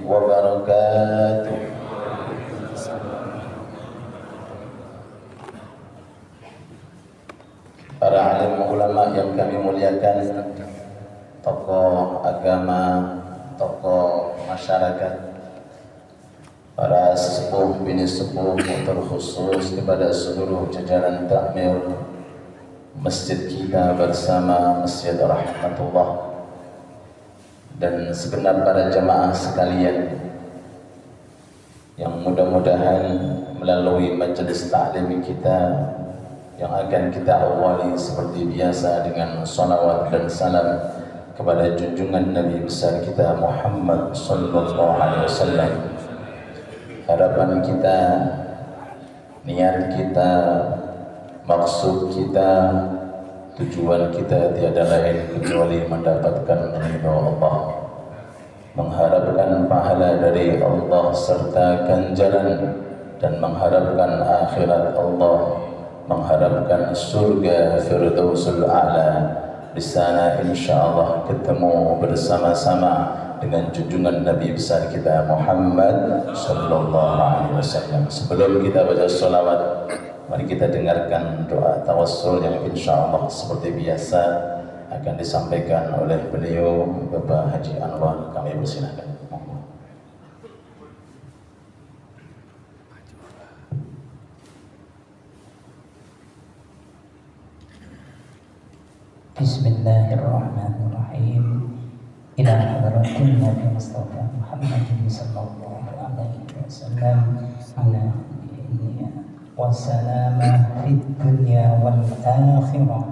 wabarakatuh. Para alim ulama yang kami muliakan, tokoh agama, tokoh masyarakat, para sesepuh bini sepuh, terkhusus kepada seluruh jajaran takmir masjid kita bersama Masjid Rahmatullah, dan segenap para jamaah sekalian yang mudah-mudahan melalui majelis taklim kita yang akan kita awali seperti biasa dengan salawat dan salam kepada junjungan Nabi besar kita Muhammad sallallahu alaihi wasallam. Harapan kita, niat kita, maksud kita, tujuan kita tiada lain kecuali mendapatkan ridha Allah, mengharapkan pahala dari Allah serta ganjaran, dan mengharapkan akhirat Allah, mengharapkan surga Firdausul A'la. Di sana insyaallah ketemu bersama-sama dengan junjungan Nabi besar kita Muhammad sallallahu alaihi wasallam. Sebelum kita baca salawat, mari kita dengarkan doa tawassul yang insyaallah seperti biasa akan disampaikan oleh beliau Bapak Haji Anwar. Kami persilakan. Bismillahirrahmanirrahim. Ila hadratin Nabi Mustafa Muhammad sallallahu alaihi wasallam ala wa salama fid dunya wal akhirah.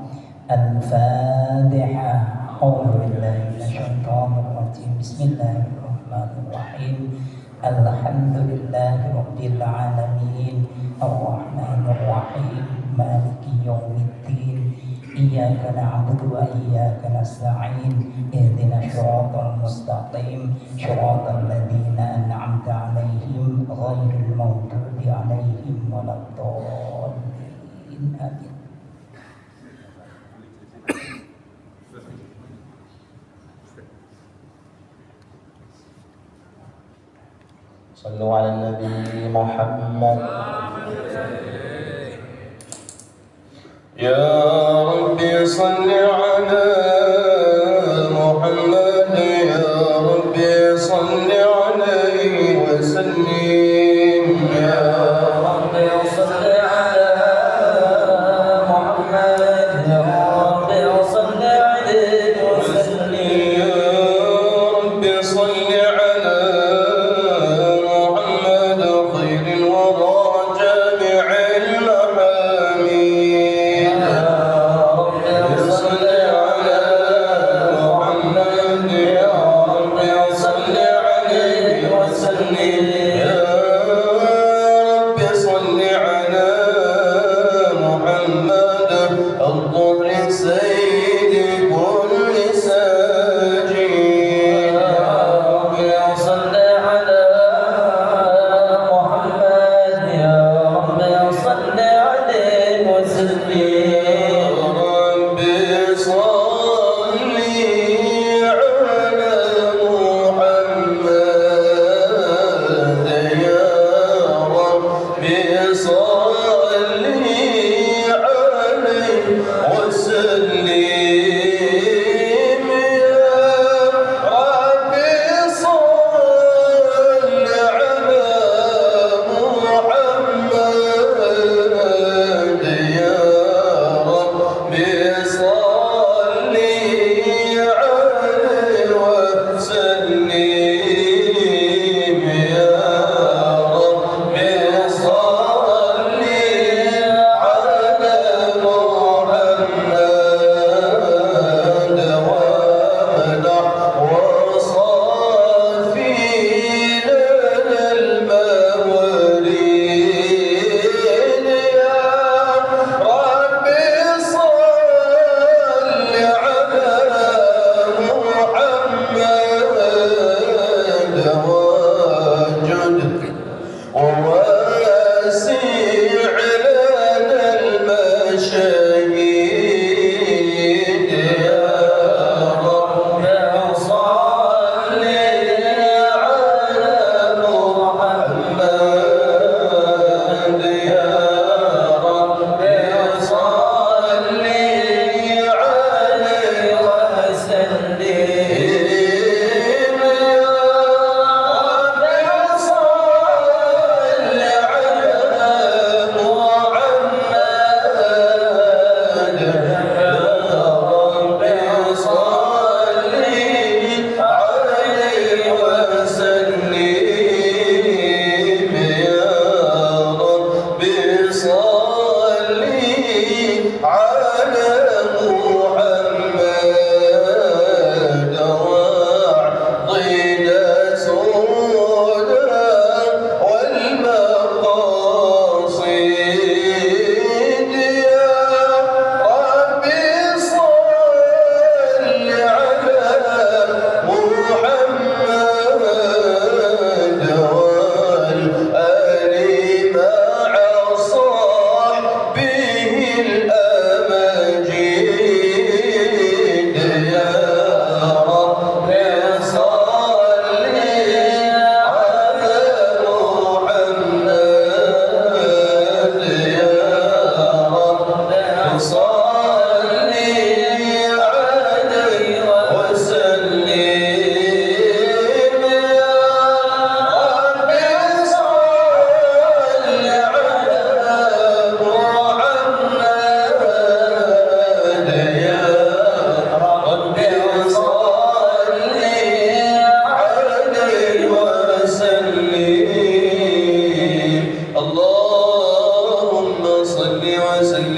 Al-Fatiha. A'udzu billahi minasyaitonir rajim. Bismillahirrahmanirrahim. Alhamdulillahi rabbil alamin. Ar-Rahmanir Rahim. Maliki yaumiddin. Iyyaka na'budu wa iyyaka nasta'in. Ihdinas shiratal mustaqim. Shiratal ladzina an'amta 'alaihim ghairil maghdubi 'alaihim waladdallin. Amin. Sallu ala Nabi Muhammad. Ya Rabbi salli ala Muhammad, ya Rabbi salli alaihi wa sallim. Ya Rabbi salli ala Muhammad, ya Rabbi salli alaihi wa sallim. Ya Rabbi salli ala Muhammad khairil wara jami'il mahami. صلي عليه وسلم.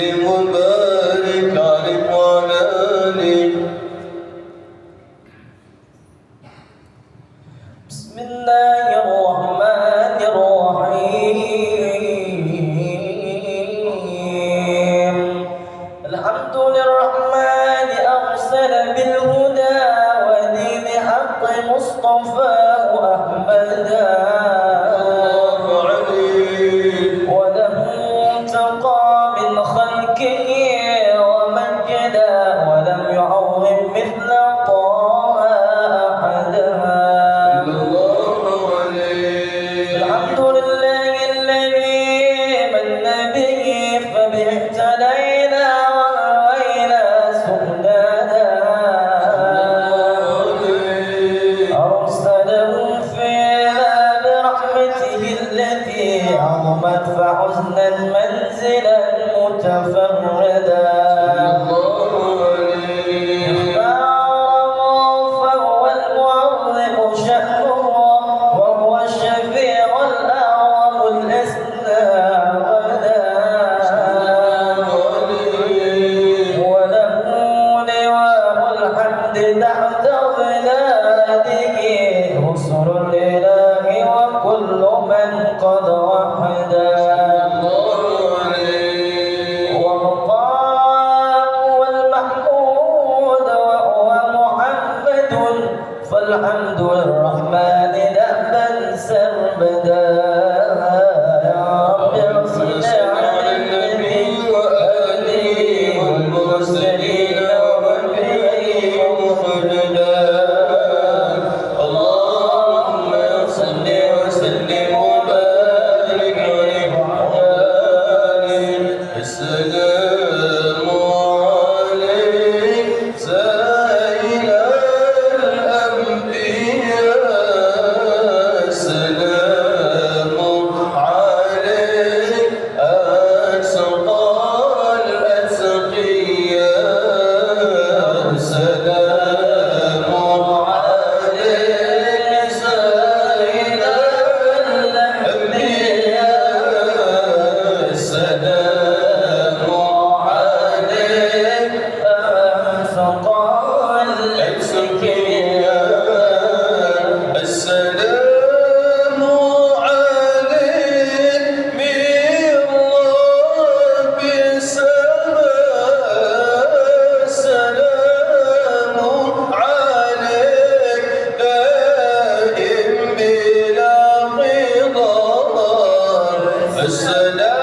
وسلم وبارك عليه وعلى آله. بسم الله الرحمن الرحيم. الحمد للرحمن أرسل بالهدى ودين حق مصطفاه أحمدا وله انتقى من خلقه ومجدا ولم يعظم مثل طه أحدا. الحمد لله الذي من به فبه اهتدينا وهوينا سهدانا أرسله فينا برحمته التي عظمت فحزنا منزلا متفردا فهو المعظم شأنه وهو الشفيع الأعظم الأسنى غدا وله لواء الحمد تحت ظلاله رسل الإله وكل من قد وحدا والله المحمود وهو محمد فالحمد للرحمن دأبا سرمدا. يا رب صل على النبي وآله والمرسلين ومن بهم مهتدى. اللهم صل وسلم وبارك عليه وعلى آله. السلام عليك سيد الأنبياء. السلام عليك أسقى الأتقياء. السلام عليك سيد الأنبياء. السلام عليك أسقى الأتقياء. السلام عليك من رب السماء. السلام عليك دائم بلا انقضاء. السلام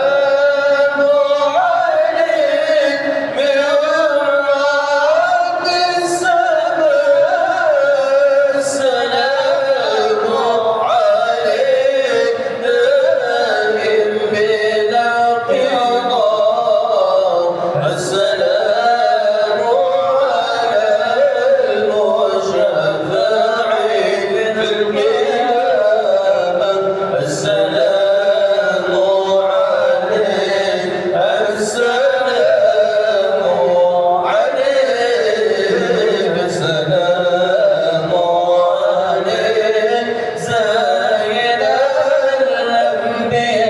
عليك من رب السماء. السلام عليك دائم بلا انقضاء. السلام على المشفع في القيامة. السلام عليك. السلام عليك. السلام عليك سيد الأنبياء.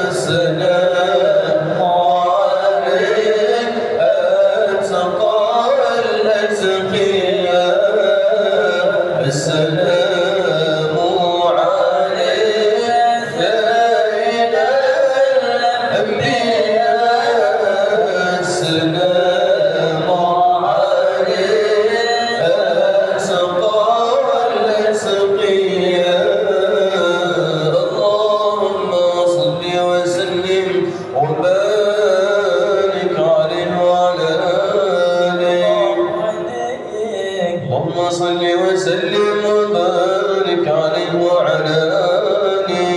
السلام عليك أتقى الأتقياء. السلام عليك سيد الأنبياء. السلام عليك أتقى الأتقياء. اللهم صل وسلم وبارك عليه وعلى آله. اللهم صل وسلم وبارك عليه وعلى آله.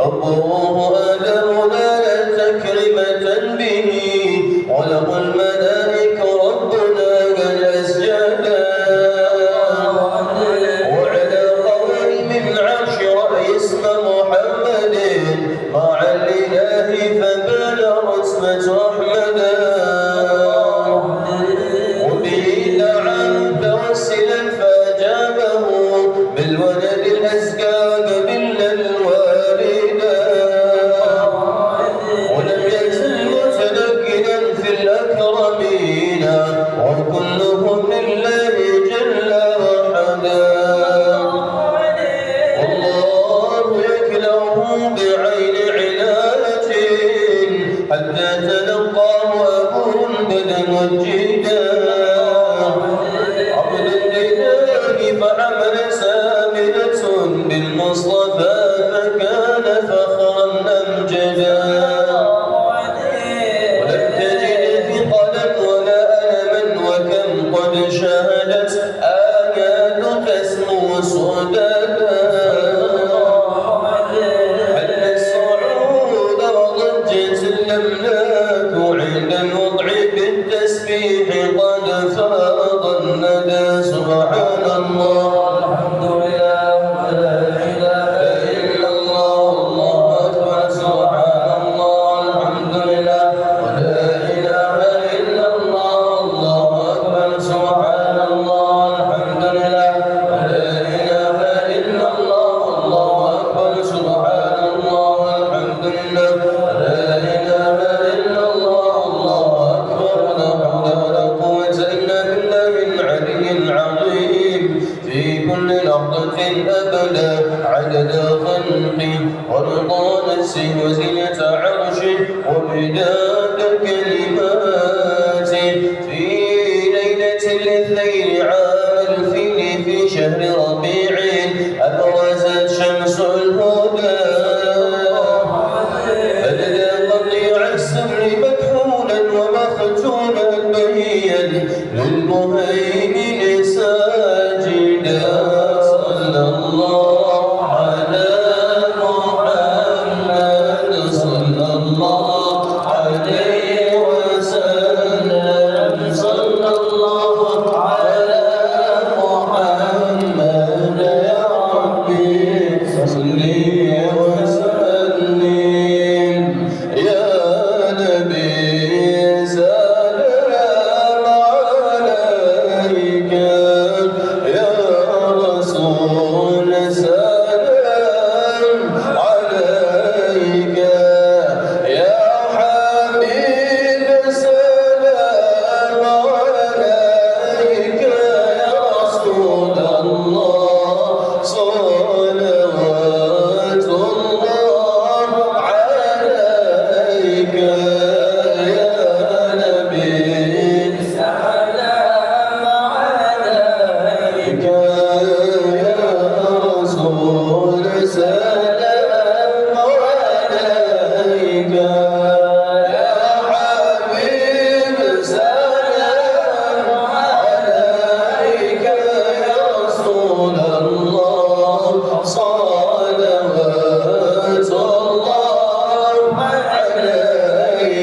الله آدم نال تكرمة به وله الملائكة ربنا قد أسجدا وعلى قوائم العرش رأي اسم محمد مع الإله فبلغ اسمة أحمدا. وبه دعا متوسلا فأجابه بالولد الأزكى قبل الوالدا. ولم حتى تلقاه أبوه بدا مجيدا عبد لله فعمل سامرة بالمصطفى فكان فخرا أمجدا ولم تجد ثقلا ولا ألما وكم قد شهدت آيات تسمو صددا حل الصعود وضجت الأملاك عند الوضع بالتسبيح قد فاض الندى سبحان الله الحمد لله لا إله إلا الله الله أكبر سبحان الله الحمد لله ولا إله إلا الله الله أكبر سبحان الله الحمد لله ولا إله إلا الله الله أكبر سبحان الله الحمد لله ولا إله إلا الله الله أكبر ولا حول ولا قوة إلا بالله العلي العظيم في كل لحظة أبدا عدد خلقه ورضا نفسه وزنة عرشه ومداد كلماته في ليلة الاثنين عام الفيل في شهر ربيع أبرزت شمس الهدى بدأ قطيع السر مكحولا ومختوما بهيا للمهيمن ساجدا صلى الله على محمد صلى الله عليه وسلم صلى الله على محمد يا ربي صل وسلم يا نبي سلام عليك يا رسول سلام عليك يا حبيب سلام عليك يا رسول الله صلوات الله عليك يا نبي سلام عليك يا رسول سلام عليك يا حبيب سلام عليك يا رسول الله صلوات الله عليك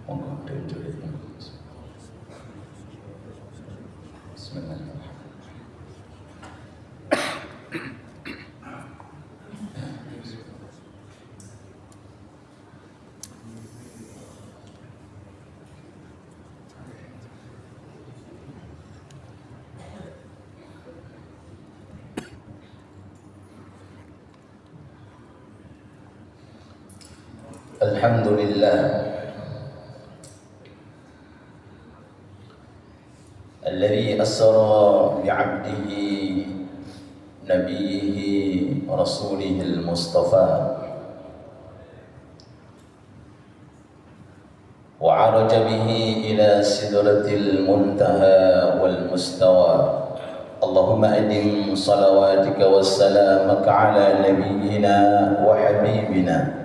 Monggo diunjuri. Bismillahirrahmanirrahim. Alhamdulillah alladzi asra bi'abdihi nabiyhi rasulihi al-mustafa wa 'araja bihi ila sidratil muntaha wal mustawa. Allahumma adim salawatika wassalamaka ala nabiyyina wa habibina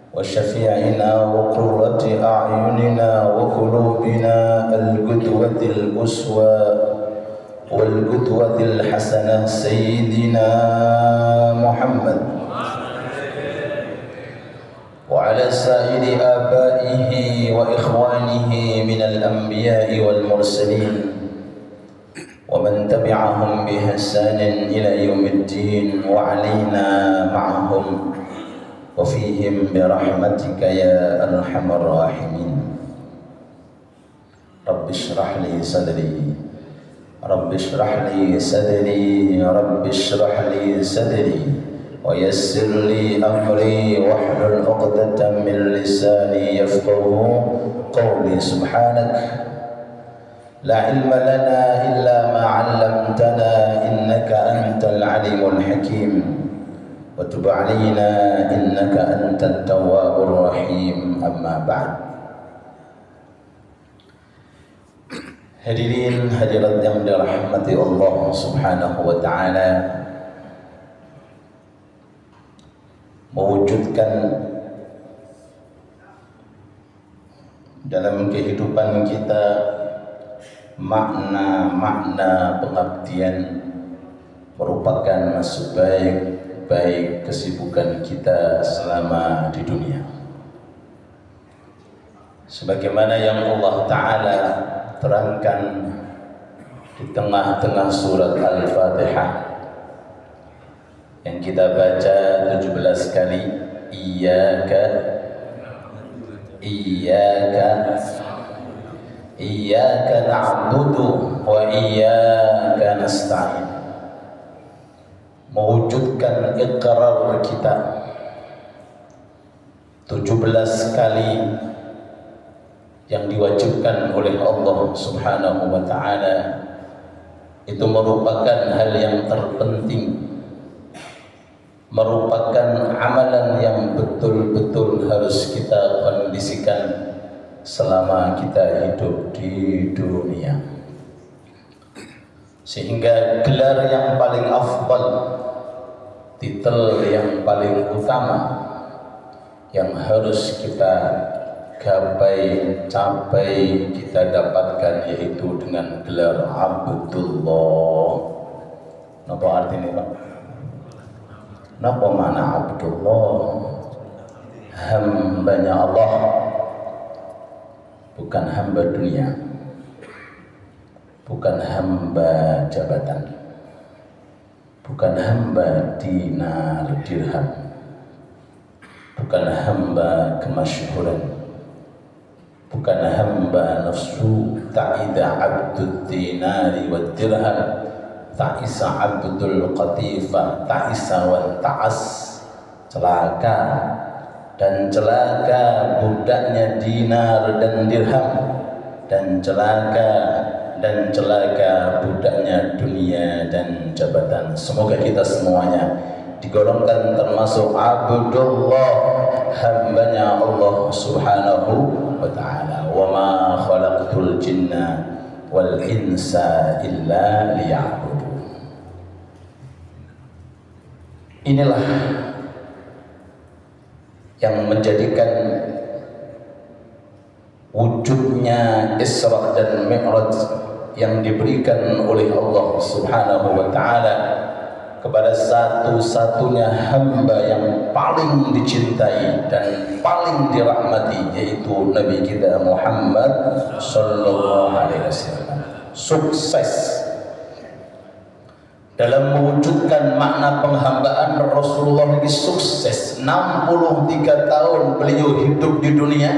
وشفيعنا وقرة أعيننا وقلوبنا القدوة الأسوى والقدوة الحسنة سيدنا محمد وعلى سائر آبائه وإخوانه من الأنبياء والمرسلين ومن تبعهم بإحسان إلى يوم الدين وعلينا معهم وفيهم برحمتك يا أرحم الراحمين. رب اشرح لي صدري رب اشرح لي صدري رب اشرح لي صدري ويسر لي أمري واحلل عقدة من لساني يفقهوا قولي. سبحانك لا علم لنا إلا ما علمتنا إنك أنت العليم الحكيم وتب علينا إنك أنت التواب الرحيم. أما بعد. Hadirin hadirat yang dirahmati Allah Subhanahu wa taala, mewujudkan dalam kehidupan kita makna-makna pengabdian merupakan sebaik-baik kesibukan kita selama di dunia. Sebagaimana yang Allah Ta'ala terangkan di tengah-tengah surat Al-Fatihah yang kita baca 17 kali, Iyyaka na'budu wa iyyaka nasta'in, mewujudkan iqrar kita 17 kali yang diwajibkan oleh Allah Subhanahu wa taala. Itu merupakan hal yang terpenting, merupakan amalan yang betul-betul harus kita kondisikan selama kita hidup di dunia. Sehingga gelar yang paling afdal, titel yang paling utama yang harus kita gapai, capai, kita dapatkan, yaitu dengan gelar Abdullah. Napa artinya Pak? Napa mana Abdullah? Hambanya Allah, bukan hamba dunia, bukan hamba jabatan, bukan hamba dinar dirham, bukan hamba kemasyhuran, bukan hamba nafsu. Ta'ida abdud dinari wad dirham, ta'isa abdul qatifah, ta'isa wa ta'as. Celaka dan celaka budaknya dinar dan dirham, dan celaka budaknya dunia dan jabatan. Semoga kita semuanya digolongkan termasuk Abdullah, hambanya Allah Subhanahu wa ta'ala. Wa ma khalaqtul jinna wal insa illa liya'budun. Inilah yang menjadikan wujudnya Isra dan Mi'raj yang diberikan oleh Allah Subhanahu wa ta'ala kepada satu-satunya hamba yang paling dicintai dan paling dirahmati, yaitu Nabi kita Muhammad sallallahu alaihi wasallam. Sukses dalam mewujudkan makna penghambaan Rasulullah ini sukses. 63 tahun beliau hidup di dunia,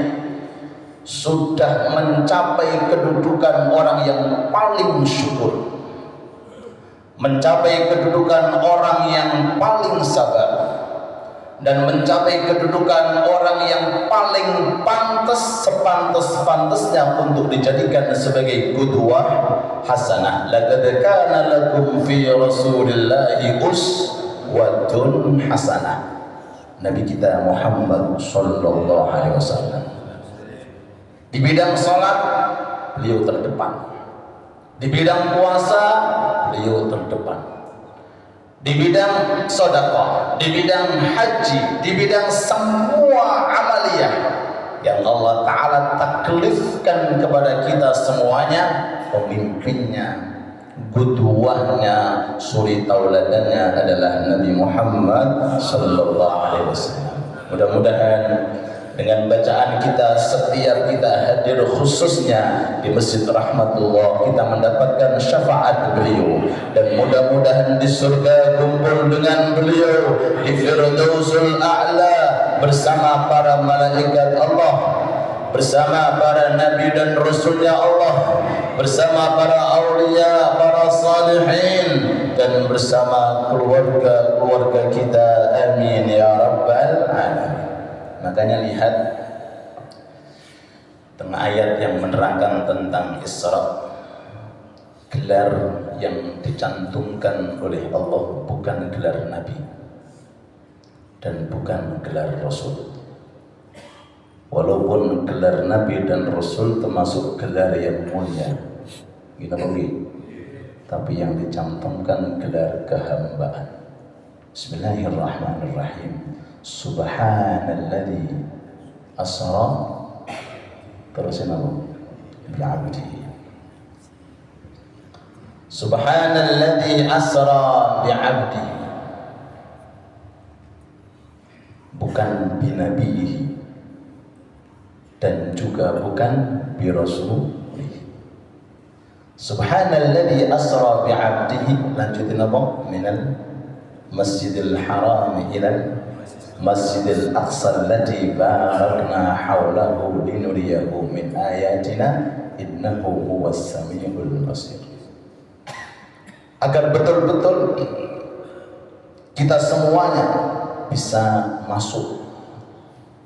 sudah mencapai kedudukan orang yang paling syukur, mencapai kedudukan orang yang paling sabar, dan mencapai kedudukan orang yang paling pantas, sepantas-pantasnya untuk dijadikan sebagai qudwah hasanah. Laqad kana lakum fi Rasulillahi uswatun hasanah. Nabi kita Muhammad sallallahu alaihi wasallam. Di bidang salat beliau terdepan. Di bidang puasa beliau terdepan. Di bidang sedekah, di bidang haji, di bidang semua amaliyah yang Allah Ta'ala taklifkan kepada kita semuanya, pemimpinnya, qudwahnya, suri tauladannya adalah Nabi Muhammad sallallahu alaihi wasallam. Mudah-mudahan dengan bacaan kita, setiap kita hadir khususnya di Masjid Rahmatullah, kita mendapatkan syafaat beliau, dan mudah-mudahan di surga kumpul dengan beliau di Firdausul A'la bersama para malaikat Allah, bersama para nabi dan rasulnya Allah, bersama para aulia, para salihin, dan bersama keluarga-keluarga kita. Amin ya rabbal alamin. Makanya lihat tengah ayat yang menerangkan tentang Isra, gelar yang dicantumkan oleh Allah bukan gelar Nabi dan bukan gelar Rasul. Walaupun gelar Nabi dan Rasul termasuk gelar yang mulia, tapi yang dicantumkan gelar kehambaan. Bismillahirrahmanirrahim. Subhanalladzi asra, terusin apa? Bi'abdihi. Subhanalladzi asra bi'abdihi, bukan binabihi dan juga bukan birasulihi. Subhanalladzi asra bi'abdihi, lanjutin apa? Minal masjidil haram ilal Masjidil Aqsa allati barakna haulahu linuriyahu min ayatina innahu huwas samiul basir. Agar betul-betul kita semuanya bisa masuk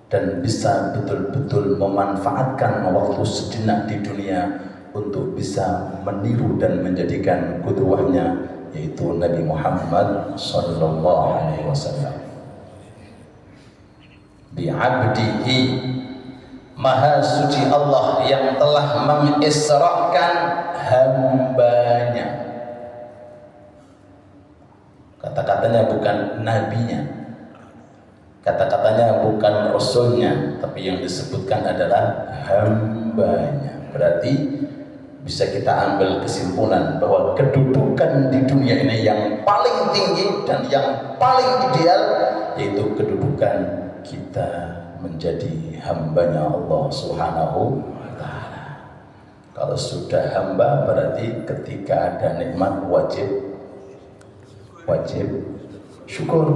dan bisa betul-betul memanfaatkan waktu sejenak di dunia untuk bisa meniru dan menjadikan qudwahnya, yaitu Nabi Muhammad sallallahu alaihi wasallam. Bi'abdihi, maha suci Allah yang telah mengisrakan hambanya. Kata-katanya bukan nabinya, kata-katanya bukan rasulnya, tapi yang disebutkan adalah hambanya. Berarti bisa kita ambil kesimpulan bahwa kedudukan di dunia ini yang paling tinggi dan yang paling ideal yaitu kedudukan kita menjadi hambanya Allah Subhanahu wa ta'ala. Kalau sudah hamba berarti ketika ada nikmat wajib syukur.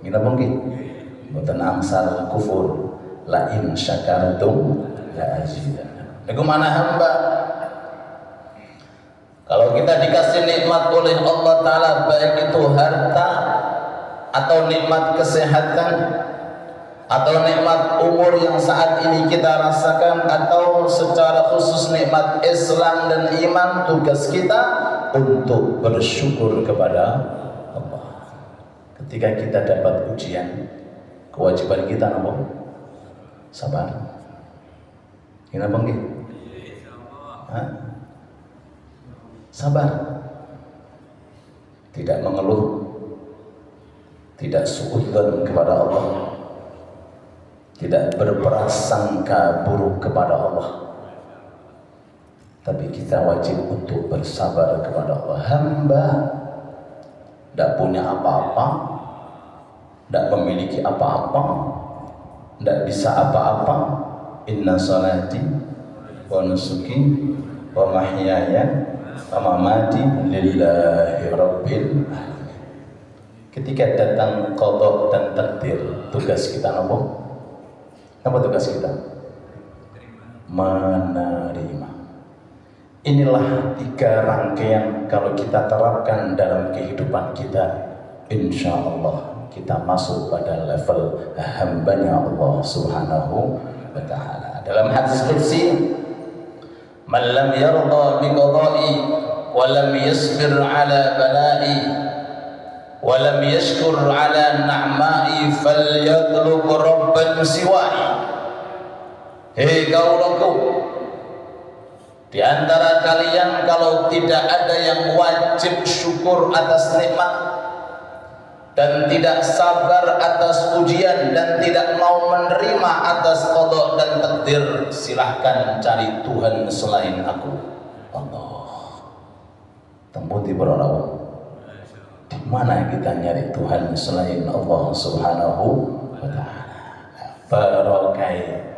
Gila mungkin mboten angsal kufur, la in syakartum la azidannakum. Niku mana hamba? Kalau kita dikasih nikmat oleh Allah Ta'ala, baik itu harta atau nikmat kesehatan atau nikmat umur yang saat ini kita rasakan, atau secara khusus nikmat Islam dan iman, tugas kita untuk bersyukur kepada Allah. Ketika kita dapat ujian, kewajiban kita apa? Sabar. Kenapa nggih? Sabar. Tidak mengeluh, tidak suudzon kepada Allah, tidak berprasangka buruk kepada Allah, tapi kita wajib untuk bersabar kepada Allah. Hamba tidak punya apa-apa, tidak memiliki apa-apa, tidak bisa apa-apa. Inna salati wa nusuki wa mahyaya wa mamati lillahi rabbil alamin. Ketika datang qada dan takdir, tugas kita apa? Apa tugas kita? Menerima. Inilah 3 rangkaian kalau kita terapkan dalam kehidupan kita, insya Allah kita masuk pada level hambanya Allah Subhanahu wa ta'ala. Dalam hadis qudsi, man lam yarda bi qada'i wa lam yasbir ala bala'i wa lam yashkur ala na'ma'i falyatlub rabban siwa'i. Hei kaulaku, di antara kalian kalau tidak ada yang wajib syukur atas nikmat dan tidak sabar atas ujian dan tidak mau menerima atas qada dan takdir, silahkan cari Tuhan selain aku. Allah. Tembuti berolawan. Di mana kita nyari Tuhan selain Allah Subhanahu wa ta'ala? Barokai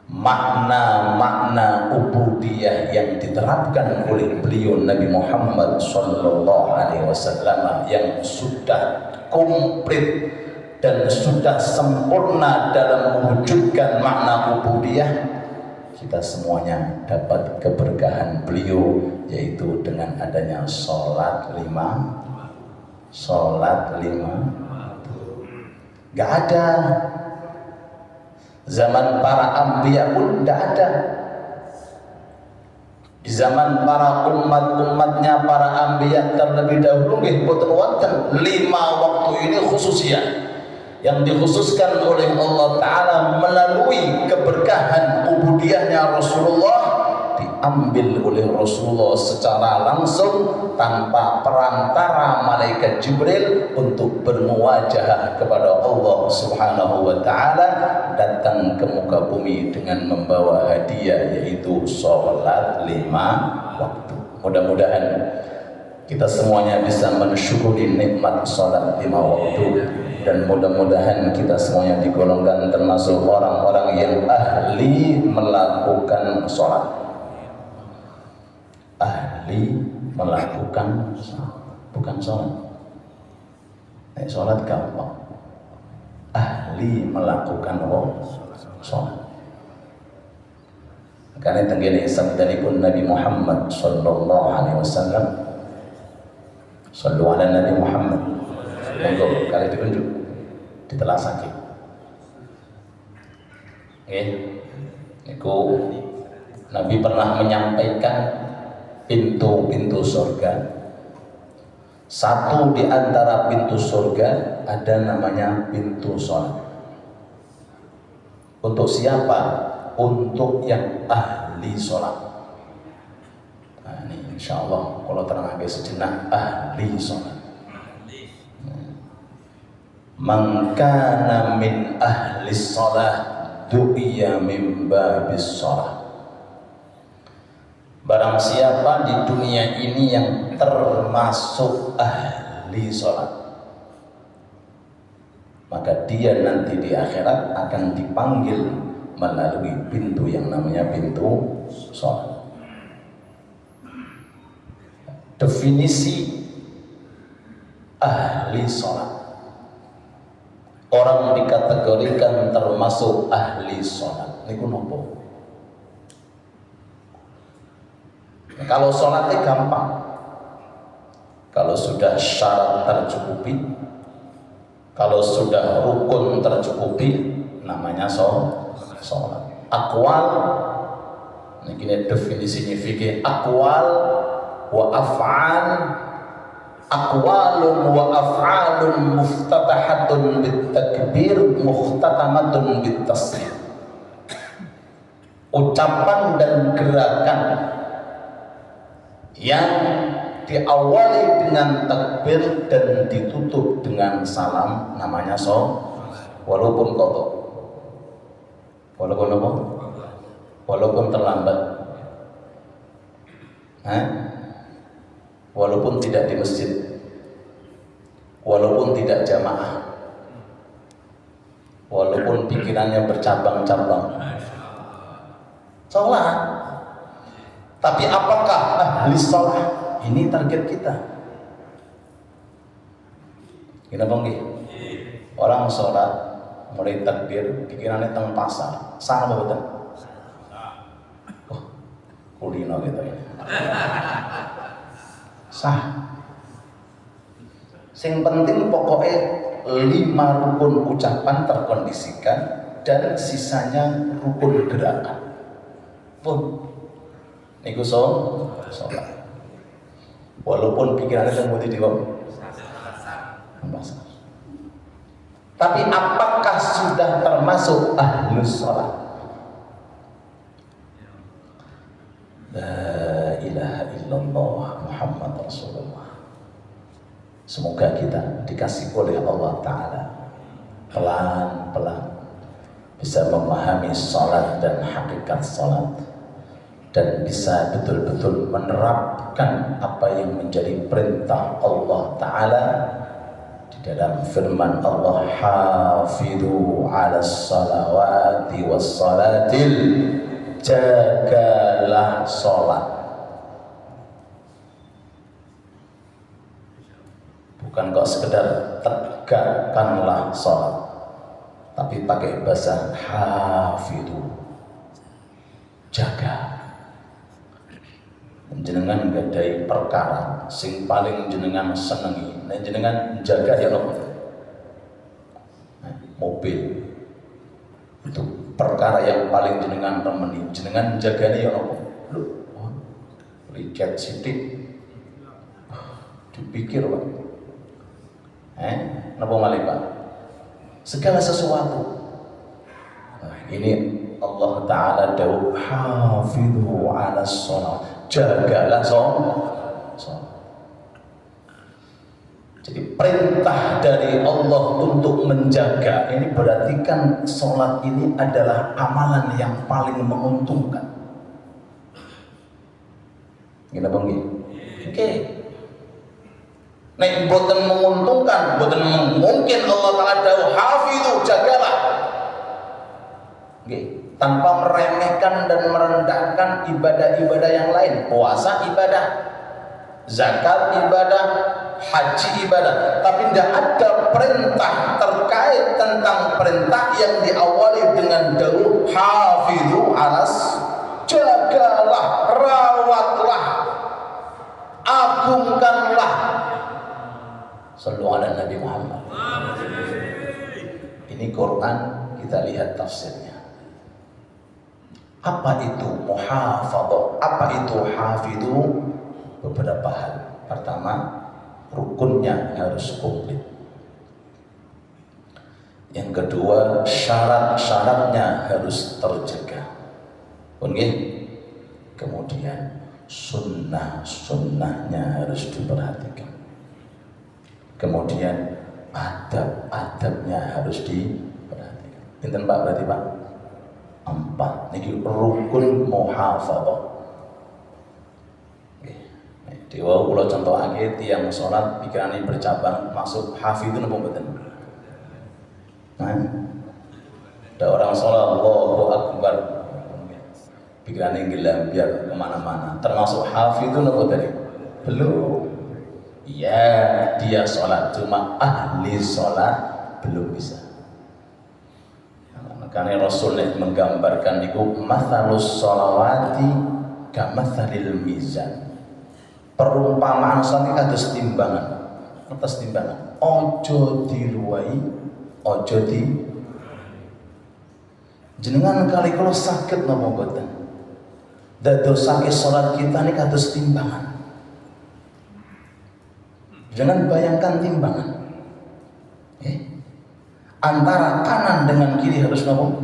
makna-makna ubudiyah yang diterapkan oleh beliau Nabi Muhammad sallallahu alaihi wasallam yang sudah komplit dan sudah sempurna dalam mewujudkan makna ubudiyah, kita semuanya dapat keberkahan beliau, yaitu dengan adanya sholat 5. Gak ada. Zaman para anbiya pun tidak ada. Di zaman para umat-umatnya para anbiya terlebih dahulu boten wonten 5 waktu ini khususnya yang dikhususkan oleh Allah Ta'ala melalui keberkahan ubudiyahnya Rasulullah, diambil oleh Rasulullah secara langsung tanpa perantara malaikat Jibril untuk bermuwajahah kepada Allah Subhanahu wa ta'ala, datang ke muka bumi dengan membawa hadiah yaitu sholat 5 waktu. Mudah-mudahan kita semuanya bisa mensyukuri nikmat sholat 5 waktu, dan mudah-mudahan kita semuanya digolongkan termasuk orang-orang yang ahli melakukan sholat. Ahli melakukan sholat, bukan sholat. Sholat gampang. Ahli melakukan sholat. Karena tenggene sabdanipun Nabi Muhammad sallallahu alaihi wasallam, sallu ala Nabi Muhammad. Monggo kali ditunjuk ditelasake. Nggih. Niku Nabi pernah menyampaikan pintu-pintu surga. Satu di antara pintu surga ada namanya pintu sholat. Untuk siapa? Untuk yang ahli sholat. Nah, ini insya Allah kalau terang sejenak ahli sholat. Man kana min ahli sholat du'iya min babis sholat. Barang siapa di dunia ini yang termasuk ahli sholat, maka dia nanti di akhirat akan dipanggil melalui pintu yang namanya pintu sholat. Definisi ahli sholat, orang dikategorikan termasuk ahli sholat niku nopo? Kalau sholatnya gampang, kalau sudah syarat tercukupi, kalau sudah rukun tercukupi, namanya sholat. Akwal, ini definisinya fikih, akwal wa af'al, akwalun wa af'alun muftatahatun bitakbir muhtatamatun bitaslim. Ucapan dan gerakan yang diawali dengan takbir dan ditutup dengan salam namanya walaupun kotor, walaupun apa? Walaupun terlambat, walaupun tidak di masjid, berjamaah. Walaupun pikirannya bercabang-cabang. Sholat. Tapi apakah ahli sholat? Ini target kita. Kenapa nggih? Orang sholat mulai takbir, pikirannya tentang pasar. Sah apa betul? Oh, kulino gitu ya. Sah. Yang penting pokoknya 5 rukun ucapan terkondisikan dan sisanya rukun gerakan. Pun niku sholat. Walaupun pikirannya kemudian di pasar. Tapi apakah sudah termasuk ahlus sholat? La ilaha illallah Muhammad Rasulullah. Semoga kita dikasih oleh Allah Ta'ala pelan-pelan bisa memahami sholat dan hakikat sholat, dan bisa betul-betul menerapkan apa yang menjadi perintah Allah Ta'ala di dalam firman Allah, hafidhu ala salawati wassalatil, jagalah sholat. Bukan kok sekedar tegakkanlah sholat, tapi pakai bahasa hafidhu, jaga. Jenengan gadai perkara sing paling jenengan senengi, nah jenengan jaga ya Allah. Mobil itu perkara yang paling jenengan remeni, jenengan jaganya ya Allah. Lu licet sidik dipikir Pak. Napa malih Pak? Segala sesuatu. Nah, ini Allah Ta'ala dawuh hafidhu ala sholat, jagalah sholat. Jadi perintah dari Allah untuk menjaga ini berarti kan sholat ini adalah amalan yang paling menguntungkan. Gila bang? Oke. Nek boten menguntungkan, boten mungkin Allah Ta'ala dawuh hafidhu, jagalah. Oke. Tanpa meremehkan dan merendahkan ibadah-ibadah yang lain. Puasa ibadah, zakat ibadah, haji ibadah. Tapi tidak ada perintah terkait tentang perintah yang diawali dengan dawuh hafidhu alas, jagalah, rawatlah, agungkanlah. Sallu ala Nabi Muhammad. Ini Quran, kita lihat tafsirnya. Apa itu muhafadzah? Apa itu hafidhu? Beberapa hal. Pertama, rukunnya harus komplit. Yang kedua, syarat-syaratnya harus terjaga. Kemudian sunnah-sunnahnya harus diperhatikan. Kemudian adab-adabnya harus diperhatikan. Pinten Pak berarti Pak? 4. Niki rukun muhafadzah. Dewa kula contohake tiyang salat pikirane bercabang masuk hafidun apa mboten? Nah, ada orang salat Allahu Akbar pikirane gelambiar kemana-mana, termasuk hafidun apa tadi? Belum. Ya, dia sholat, cuma ahli sholat belum bisa. Makanya Rasulullah menggambarkan itu mathalus sholawati kamathalil mizan. Perumpamaan sholat kados timbangan. Atas timbangan. Ojo diruai, ojo di. Jenengan kali kalau sakit napa mboten? Dadosake sholat kita ini kados timbangan. Jangan bayangkan timbangan. Antara kanan dengan kiri harus imbang.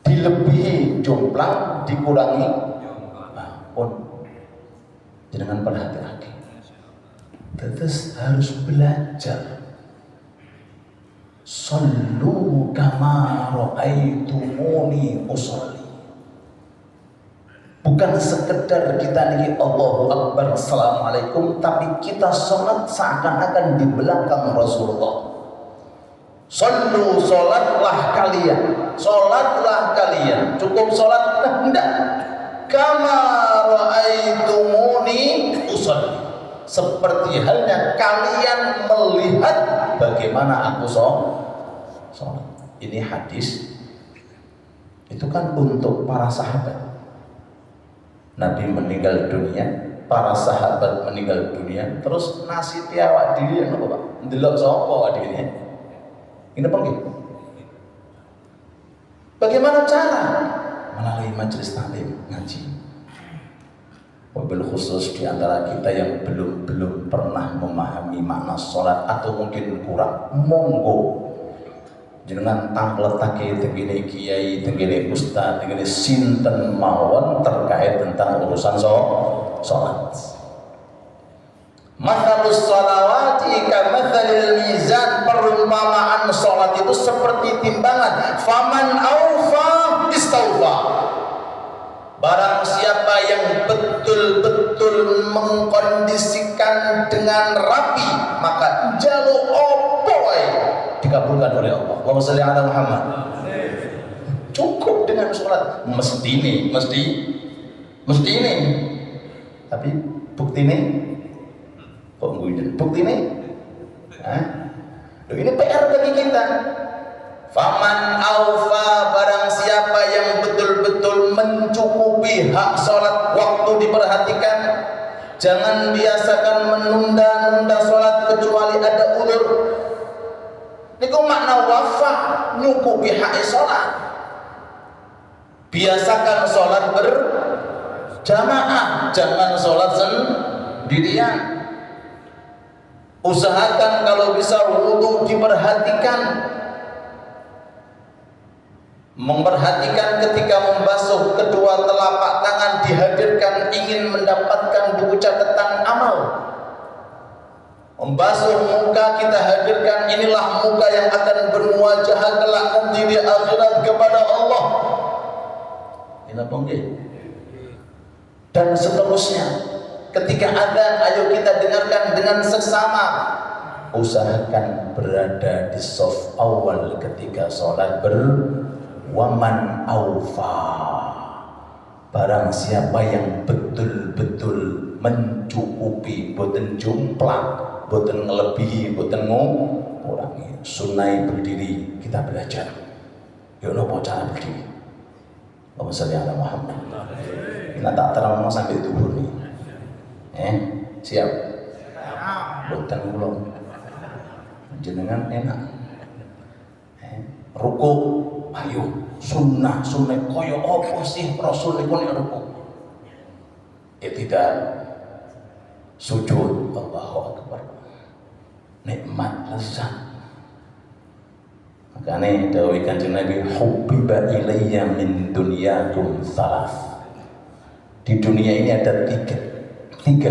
Dilebihi jomplang, dikurangi pun. Jangan perhati-hati. Terus harus belajar. Sallu kama ra'aitumuni usolli. Bukan sekedar kita niki Allahu Akbar Assalamualaikum, tapi kita sholat seakan-akan di belakang Rasulullah. Sallu, sholatlah kalian, sholatlah kalian. Cukup sholat? Tidak. Kama ra'aitumuni usolli, seperti halnya kalian melihat bagaimana aku sholat. Ini hadis itu kan untuk para sahabat. Nabi meninggal dunia, para sahabat meninggal dunia, terus nasib awak diri apa Pak? Ndelok sapa awak diri? Ini apa nggih? Bagaimana cara? Melalui majelis taklim ngaji. Wabil khusus di antara kita yang belum pernah memahami makna sholat atau mungkin kurang, monggo jenengan tangletake tengene kiai, tengene ustaz, tengene sinten mawon terkait tentang urusan sholat. Mathalus sholawati kamathalil mizan, perumpamaan sholat itu seperti timbangan. Faman aufa istaufa, barang siapa yang betul-betul mengkondisikan dengan rapi, maka jaluk opo dikabulkan oleh Allah. Allahumma sholli ala Muhammad. Cukup dengan sholat, mesti ini. Tapi bukti ini kok nguyen? Bukti ini? Ini PR bagi kita. Faman aufa, barang siapa yang betul-betul mencukupi hak sholat, waktu diperhatikan. Jangan biasakan menunda-nunda sholat kecuali ada udzur. Niku makna wafa, nyukupi hak sholat. Biasakan sholat berjamaah, jangan sholat sendirian. Usahakan kalau bisa wudu diperhatikan. Memperhatikan ketika membasuh kedua telapak tangan dihadirkan, ingin mendapatkan buku catatan amal. Membasuh muka kita hadirkan, inilah muka yang akan bermuajah kelak nanti di akhirat kepada Allah. Ini bonggih. Dan seterusnya. Ketika adzan, ayo kita dengarkan dengan seksama. Usahakan berada di shaf awal ketika sholat waman aufa, barang siapa yang betul-betul mencukupi, boten jumlah, boten ngelebihi, boten ngurangi. Sunai berdiri kita belajar. Ya nopo cara berdiri. Allahumma sholli ala Muhammad. Kita tak terang sampai dulu nih. Siap? Boten kula. Jenengan enak. Ruku, ayo sunnah koyo apa sih Rasul niku nek ruku? Tidak. Sujud, Allahu Akbar. Nikmat lezat. Makanya dawuh Kanjeng Nabi, hubbiba ilayya min dunyakum salas. Di dunia ini ada tiga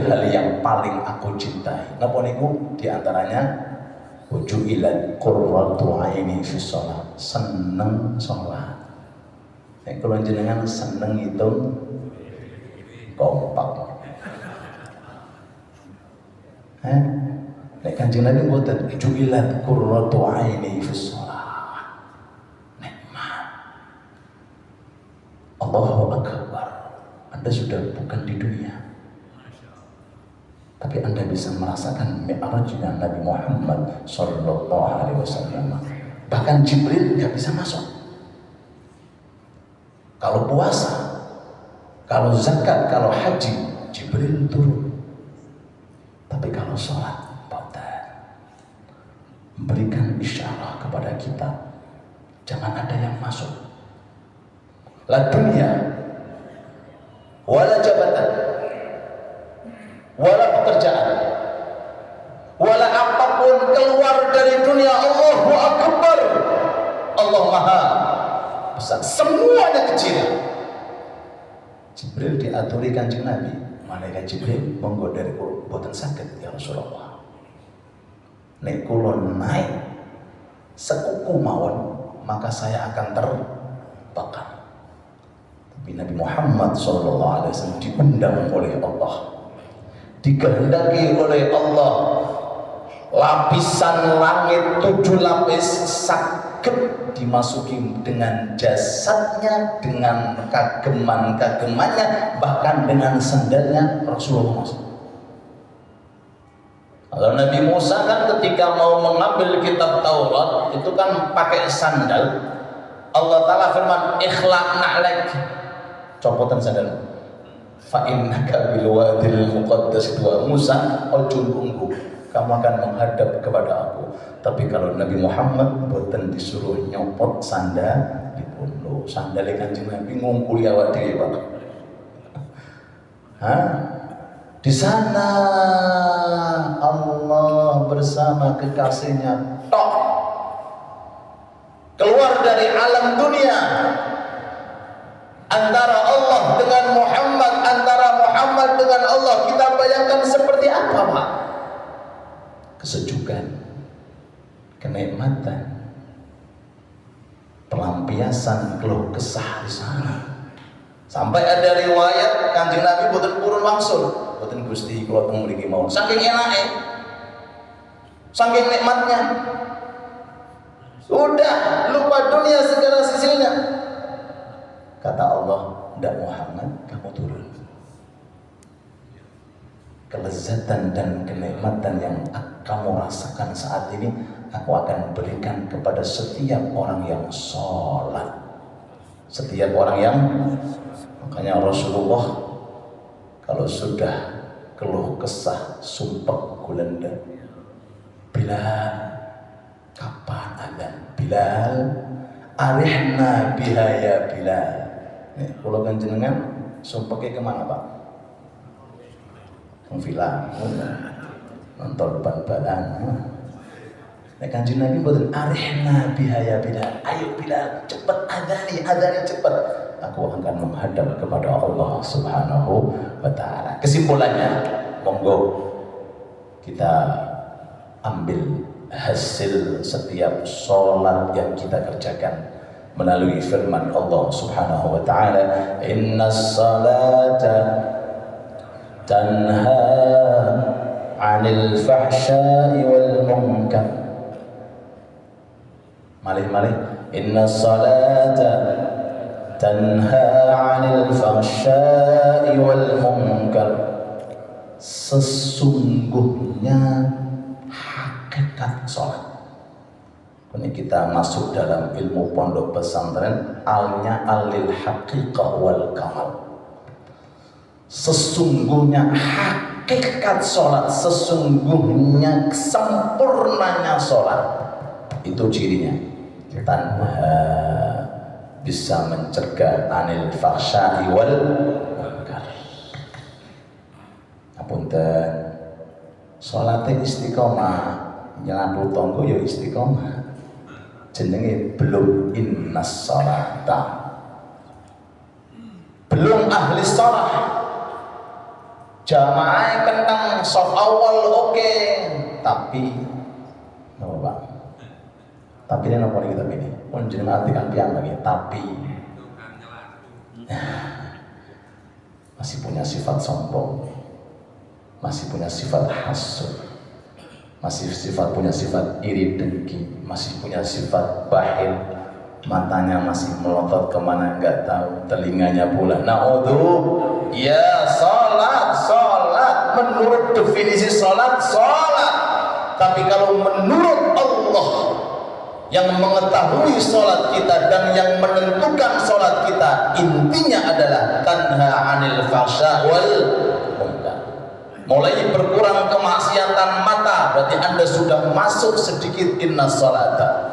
hal yang paling aku cintai. Napa niku? Di antaranya wujuilat qurratu aini fi shalah, seneng salat. Nek kula jenengan seneng itu kompak. Nek Kanjeng Nabi mboten wujuilat qurratu aini fi shalah. Nikmat. Allahu Akbar. Anda sudah bukan di dunia, tapi Anda bisa merasakan mi'rajnya Nabi Muhammad sallallahu alaihi wasallam. Bahkan Jibril nggak bisa masuk. Kalau puasa, kalau zakat, kalau haji, Jibril turun. Tapi kalau sholat, memberikan isyarat kepada kita, jangan ada yang masuk. La dunia, wala jabatan, wala pekerjaan, wala apapun keluar dari dunia. Allahu Akbar, Allah Maha besar, semuanya kecil. Jibril diaturi Kanjeng Nabi, malaikat Jibril monggo dari kula boten saged ya Rasulullah. Nek kula naik sekuku mawon, maka saya akan terbakar. Tapi Tapi Nabi Muhammad SAW diundang oleh Allah, dikehendaki oleh Allah, lapisan langit 7 lapis sakit dimasuki dengan jasadnya, dengan kageman-kagemannya, bahkan dengan sandalnya Rasulullah SAW. Kalau Nabi Musa kan ketika mau mengambil kitab Taurat itu kan pakai sandal. Allah Ta'ala firman, ikhlaq na'lak, copotan sandal. Fa innaka bil wadil muqaddas wa Musa ujul unggu, kamu akan menghadap kepada aku. Tapi kalau Nabi Muhammad boten disuruh nyopot sandal dipun lho, sandale Kanjeng Nabi ngumpuli awak dhewe, Pak. Hah? Di sana Allah bersama kekasihnya tok, keluar dari alam dunia. Antara Allah dengan Muhammad, antara Muhammad dengan Allah, kita bayangkan seperti apa, Pak? Kesejukan, kenikmatan, pelampiasan keluh kesah di sana. Sampai ada riwayat Kanjeng Nabi boten purun wangsul, boten Gusti kula teng mriki mawon. Saking enake, saking nikmatnya, sudah lupa dunia segala sisinya. Kata Allah, "Ndak Muhammad, kamu turun. Kelezatan dan kenikmatan yang kamu rasakan saat ini, aku akan berikan kepada setiap orang yang sholat." Setiap orang yang, makanya Rasulullah kalau sudah keluh kesah, sumpah gulanda, Bilal, kapan adzan? Bilal, arihna biha ya Bilal. Kalau kan jenengan sumpahnya kemana, Pak? Film, nonton bal-balan. Kanjeng Nabi boten arihna biha ya Bilal. Ayo Bilal, cepat adzani cepat. Aku akan menghadap kepada Allah Subhanahu wa Ta'ala. Kesimpulannya, monggo kita ambil hasil setiap sholat yang kita kerjakan melalui firman Allah Subhanahu wa Ta'ala, innas salata tanha 'anil fahsya'i wal munkar. Malih-malih, innas salata tanha 'anil fahsya'i wal munkar. Sesungguhnya hakikat sholat. Ini kita masuk dalam ilmu pondok pesantren, alnya alil haqiqah wal kamal. Sesungguhnya hakikat sholat, sesungguhnya sempurnanya sholat, itu cirinya tanha, bisa mencegah anil fahsya'i wal munkar. Apunten, sholatnya istiqomah, nyapu tonggo ya istiqomah. Jenenge belum innas sholata, belum ahli sholat. Jamaah kentang soft awal oke, tapi apa Pak? Tapi ini apa kita ini? Pun jenengan artikan pian lagi, tapi masih punya sifat sombong, masih punya sifat hasud, masih punya sifat iri dengki, masih punya sifat bakhil, matanya masih melotot kemana nggak tahu, telinganya pula naudzu. Ya salat menurut definisi salat, tapi kalau menurut Allah yang mengetahui salat kita dan yang menentukan salat kita, intinya adalah tanha 'anil fahsya wal munkar. Mulai berkurang kemaksiatan mata, berarti Anda sudah masuk sedikit innas salata.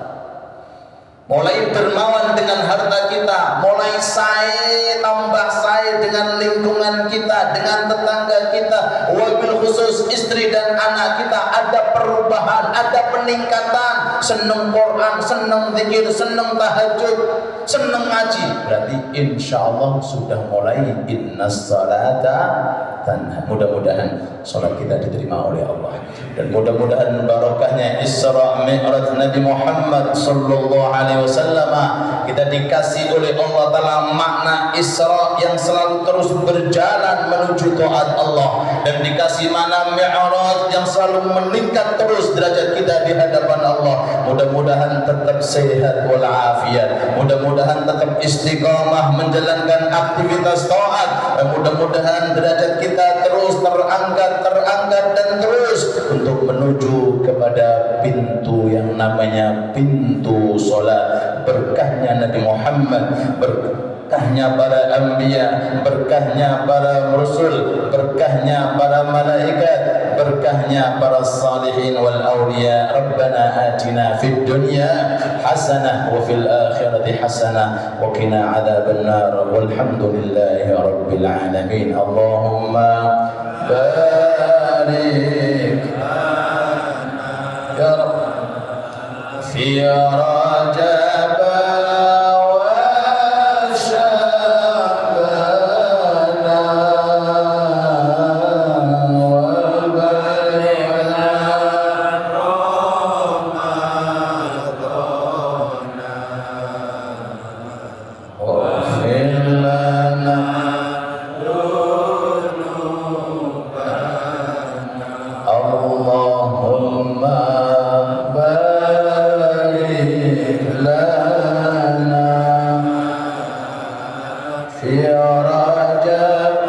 Mulai dermawan dengan harta kita, mulai tambah sae dengan lingkungan kita, dengan tetangga kita, wabil khusus istri dan anak kita, ada perubahan, ada peningkatan, seneng Quran, seneng zikir, seneng tahajud, seneng ngaji. Berarti insya Allah sudah mulai innas salata raka'atan. Mudah-mudahan sholat kita diterima oleh Allah, dan mudah-mudahan barokahnya Isra Mi'raj Nabi Muhammad sallallahu alaihi wasallam kita dikasih oleh Allah Ta'ala makna Isra yang selalu terus berjalan menuju taat Allah, dan dikasih makna Mi'raj yang selalu meningkat terus derajat kita di hadapan Allah. Mudah-mudahan tetap sehat walafiat, mudah-mudahan tetap istiqamah menjalankan aktivitas taat, dan mudah-mudahan derajat kita terus terangkat dan terus untuk menuju kepada pintu yang namanya pintu sholat. Berkahnya Nabi Muhammad, berkahnya para anbiya, berkahnya para rasul, berkahnya para malaikat, berkahnya para salihin wal awliya. Rabbana atina fid dunya hasanah wa fil akhirati hasanah wa qina adzaban nar walhamdulillahi rabbil alamin. Allahumma barik ya Rabb fi Rajab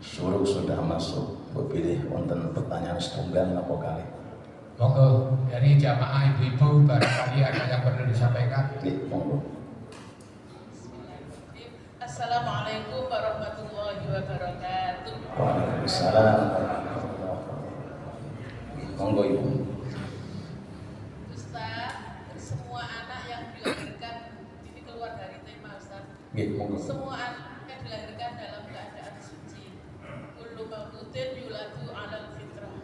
Suruk sudah masuk. Pilih wonten pertanyaan setunggal apa kali? Monggo dari jamaah ibu-ibu barangkali ada yang perlu disampaikan. Nggih, monggo. Assalamualaikum warahmatullahi wabarakatuh. Waalaikumsalam. Monggo Ibu. Ustaz, semua anak yang dilahirkan ini keluar dari tema Ustaz. Nggih, monggo. Semua anak yang dilahirkan dalam keadaan suci. Kullu maulutin yuladu 'alal fitrah.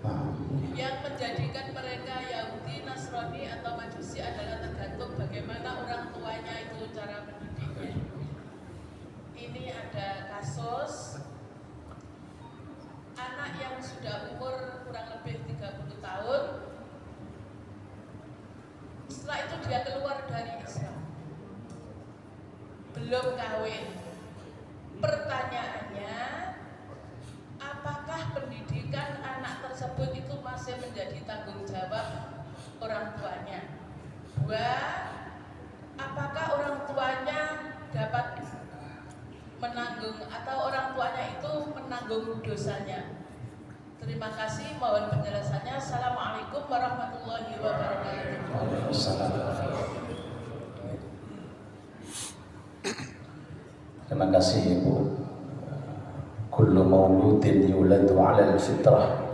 Yang menjadikan mereka Yahudi, Nasrani atau Majusi adalah tergantung bagaimana orang tuanya itu cara mendidiknya. Ini ada kasus anak yang sudah umur kurang lebih 30 tahun. Setelah itu dia keluar dari Islam, belum kawin. Pertanyaannya, apakah pendidikan anak tersebut itu masih menjadi tanggung jawab orang tuanya? Dua, apakah orang tuanya dapat menanggung atau orang tuanya itu menanggung dosanya? Terima kasih, mohon penjelasannya. Assalamualaikum warahmatullahi wabarakatuh. Waalaikumsalam. Terima kasih Ibu. Kullu mauludin yuladu 'ala al-fitrah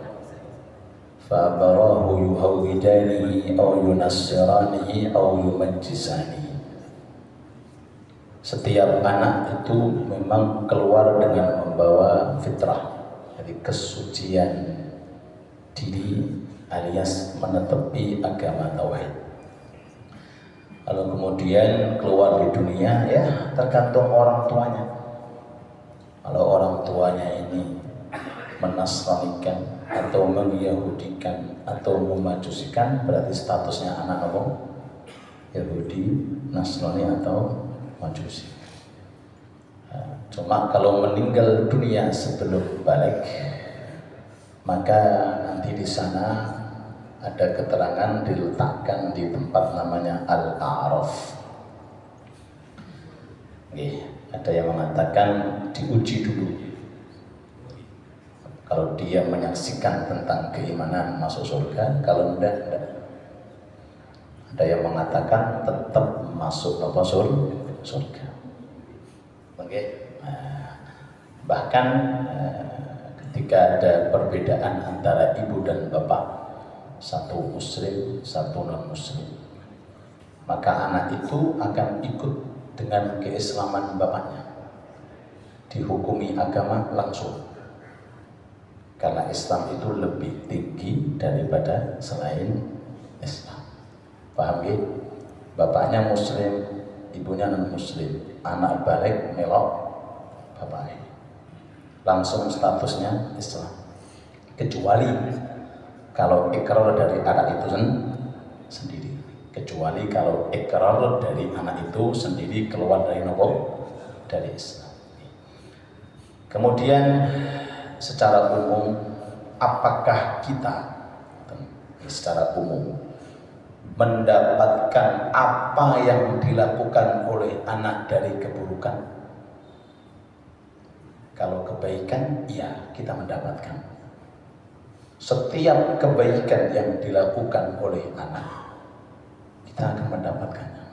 fa abawahu yuhawwidanihi aw yunassiranihi aw yumajjisanihi. Setiap anak itu memang keluar dengan membawa fitrah, jadi kesucian diri alias menetepi agama tauhid. Lalu kemudian keluar di dunia, ya tergantung orang tuanya. Kalau orang tuanya ini menasranikan atau mengyahudikan atau memajusikan, berarti statusnya anak apa? Yahudi, Nasrani atau Majusi. Cuma kalau meninggal dunia sebelum balik, maka nanti di sana ada keterangan diletakkan di tempat namanya Al-A'raf. Ada yang mengatakan diuji dulu. Kalau dia menyaksikan tentang keimanan masuk surga, kalau enggak. Ada yang mengatakan tetap masuk surga. Oke. Bahkan ketika ada perbedaan antara ibu dan bapak, satu muslim, satu non muslim, maka anak itu akan ikut dengan keislaman bapaknya, dihukumi agama langsung, karena Islam itu lebih tinggi daripada selain Islam. Paham ya? Bapaknya muslim, ibunya non muslim, anak balik melok bapaknya, langsung statusnya Islam, kecuali kalau ikrar dari anak itu sendiri, kecuali kalau ikrar dari anak itu sendiri keluar dari dari Islam. Kemudian secara umum, apakah kita secara umum mendapatkan apa yang dilakukan oleh anak dari keburukan? Kalau kebaikan, iya, kita mendapatkan. Setiap kebaikan yang dilakukan oleh anak, kita akan mendapatkannya.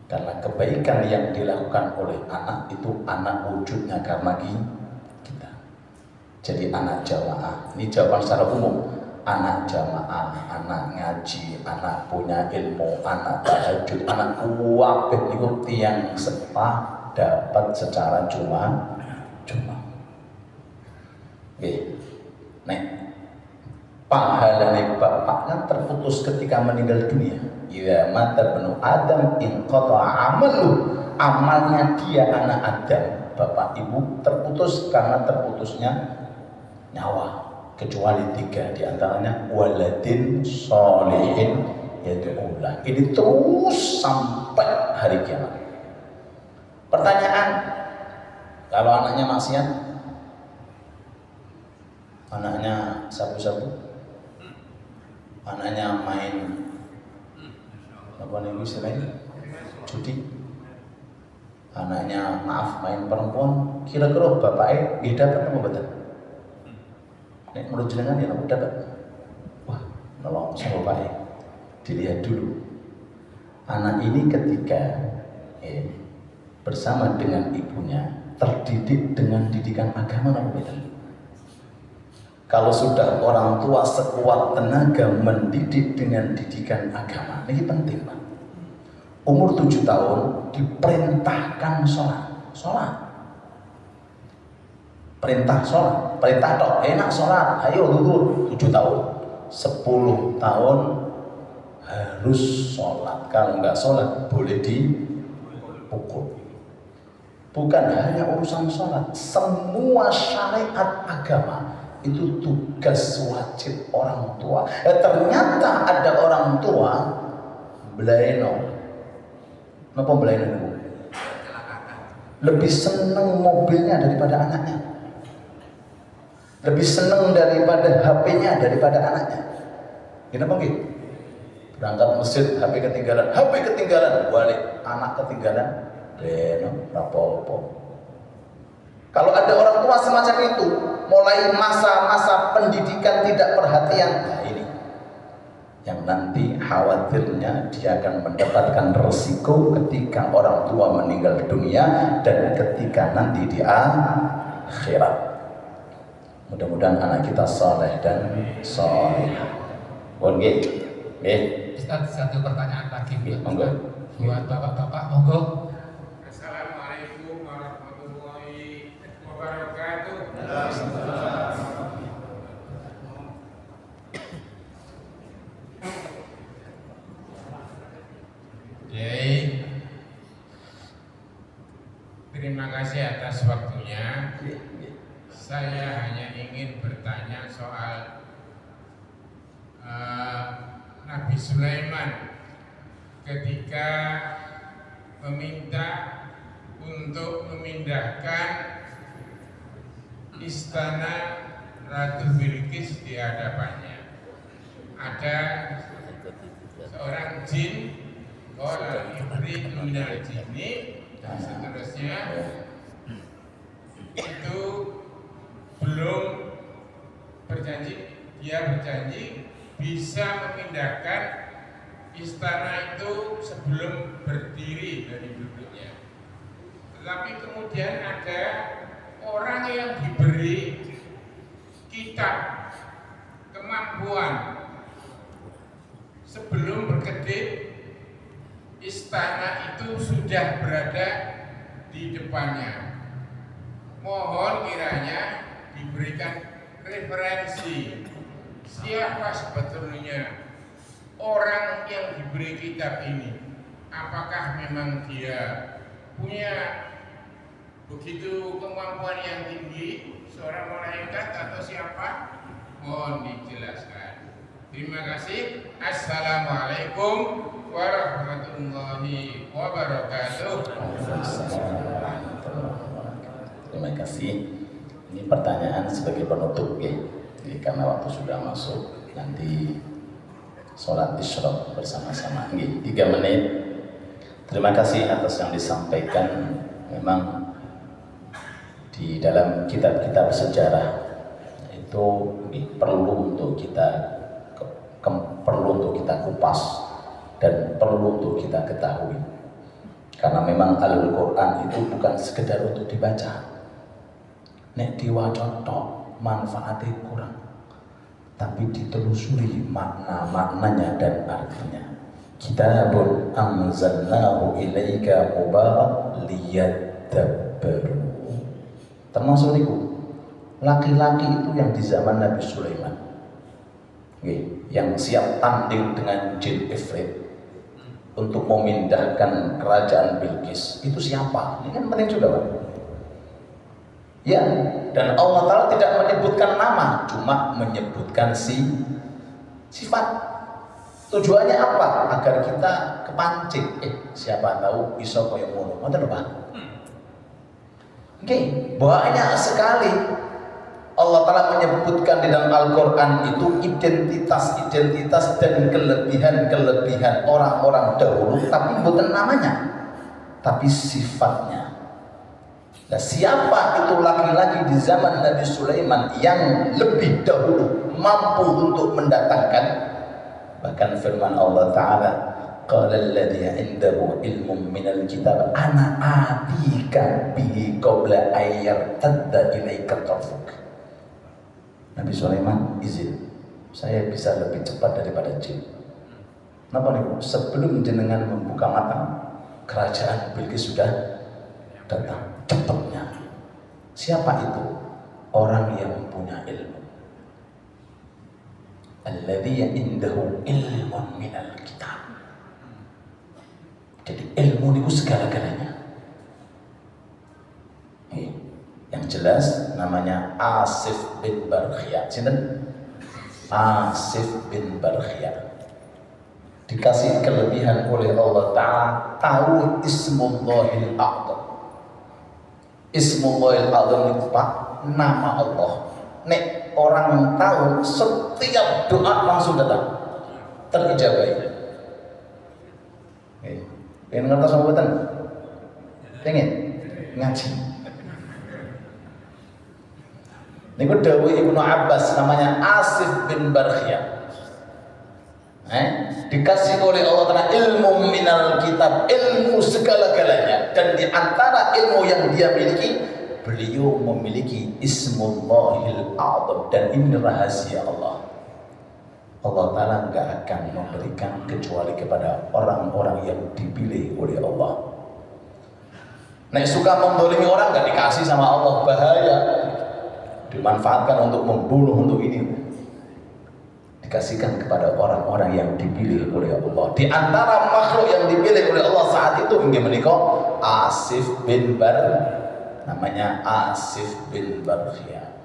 Karena kebaikan yang dilakukan oleh anak itu anak wujudnya karena kita. Jadi anak jamaah, ini jawaban secara umum. Anak jamaah, anak ngaji, anak punya ilmu, anak tahajud, anak kuwabeh niku tiyang sepah dapat secara cuma. Nek pahalane bapaknya terputus ketika meninggal dunia. Ya mata benu Adam inqata amalu, amalnya dia anak Adam, bapak ibu terputus karena terputusnya nyawa, kecuali 3 diantaranya waladin sholihin yad'ulah. Ini terus sampai hari kiamat. Pertanyaan, kalau anaknya maksiat, anaknya sabu-sabu, anaknya main apa nih istilahnya, judi, anaknya maaf main perempuan, kira-kira bapaknya nggih dapat apa betul? Nek menurut jenengan ya dapat. Wah, nolong sama bapaknya. Dilihat dulu anak ini ketika bersama dengan ibunya terdidik dengan didikan agama apa betul? Kalau sudah orang tua sekuat tenaga mendidik dengan didikan agama, ini penting Pak. Umur 7 tahun diperintahkan sholat. Perintah sholat, perintah tok, enak sholat, ayo zuhur. 7 tahun, 10 tahun harus sholat. Kalau nggak sholat boleh dipukul. Bukan hanya urusan sholat, semua syariat agama itu tugas wajib orang tua. Ternyata ada orang tua belaino. Kenapa belaino? Lebih seneng mobilnya daripada anaknya, lebih seneng daripada HP-nya daripada anaknya. Kenapa gitu? Berangkat masjid, HP ketinggalan, balik anak ketinggalan, belaino, rapopo. Kalau ada orang tua semacam itu, mulai masa-masa pendidikan tidak perhatian, nah ini yang nanti khawatirnya dia akan mendapatkan resiko ketika orang tua meninggal dunia dan ketika nanti di akhirat. Mudah-mudahan anak kita saleh dan salihah. Ustaz, satu pertanyaan lagi Monggo. buat bapak-bapak, monggo. Assalamualaikum warahmatullahi wabarakatuh. Jadi, terima kasih atas waktunya. Saya hanya ingin bertanya soal Nabi Sulaiman ketika meminta untuk memindahkan istana Ratu Bilqis di hadapannya. Ada seorang jin, qala ifrit minal jinni, dan seterusnya, itu belum dia berjanji bisa memindahkan istana itu sebelum berdiri dari duduknya. Tetapi kemudian ada orang yang diberi kitab kemampuan sebelum berkedip istana itu sudah berada di depannya. Mohon kiranya diberikan referensi siapa sebetulnya orang yang diberi kitab ini. Apakah memang dia punya begitu kemampuan yang tinggi, seorang malaikat atau siapa? Mohon dijelaskan. Terima kasih. Assalamualaikum warahmatullahi wabarakatuh. Terima kasih. Ini pertanyaan sebagai penutup ya. Jadi karena waktu sudah masuk, nanti sholat isyraq bersama-sama. 3 menit. Terima kasih atas yang disampaikan. Memang di dalam kitab-kitab sejarah itu perlu untuk kita kupas dan perlu untuk kita ketahui. Karena memang Al-Quran itu bukan sekedar untuk dibaca. Nek diwaca tok manfaatnya kurang, tapi ditelusuri makna-maknanya dan artinya. Kitabun anzalnahu ilaika mubarak liyadabbaru. Termasuk itu laki-laki itu yang di zaman Nabi Sulaiman, yang siap tanding dengan jin ifrit untuk memindahkan kerajaan Bilqis. Itu siapa? Ini kan penting juga, Pak. Ya, dan Allah Ta'ala tidak menyebutkan nama, cuma menyebutkan sifat. Tujuannya apa? Agar kita kepancing. Siapa tahu iso koyo ngono. Ngoten lho, Pak. Banyak sekali Allah Ta'ala menyebutkan di dalam Al-Quran itu identitas dan kelebihan orang-orang dahulu, tapi bukan namanya, tapi sifatnya. Nah, siapa itu laki-laki di zaman Nabi Sulaiman yang lebih dahulu mampu untuk mendatangkan? Bahkan firman Allah Ta'ala, qala alladhi indahu ilmun minal kitab ana atika bihi qabla ayyartadda ilaika tarfuk. Nabi Sulaiman izin, saya bisa lebih cepat daripada jin. Kenapa nih? Sebelum jenengan membuka mata, kerajaan Bilqis sudah datang. Cepatnya. Siapa itu? Orang yang punya ilmu. Alladhi indahu ilmun minal kitab. Jadi ilmu itu segala-galanya. Yang jelas namanya Asif bin Barkhia. Sinten? Asif bin Barkhia. Dikasih kelebihan oleh Allah Ta'ala, tahu Ismullahil A'zam. Ismullahil A'zam itu Pak, nama Allah. Nek orang tahu, setiap doa langsung datang, terijabai. Pengen ngerti sama betul? Pengen ngaji. Niku dawuh Ibnu Abbas, namanya Asif bin Barkhia. Dikasih oleh Allah Ta'ala ilmu minal kitab, ilmu segala-galanya, dan di antara ilmu yang dia miliki, beliau memiliki Ismullahil A'zam, dan ini rahasia Allah. Allah Ta'ala enggak akan memberikan kecuali kepada orang-orang yang dipilih oleh Allah. Nek suka mendolimi orang enggak dikasih sama Allah, bahaya. Dimanfaatkan untuk membunuh, untuk ini. Dikasihkan kepada orang-orang yang dipilih oleh Allah. Di antara makhluk yang dipilih oleh Allah saat itu inggih menika Asif bin namanya Asif bin Barkhia.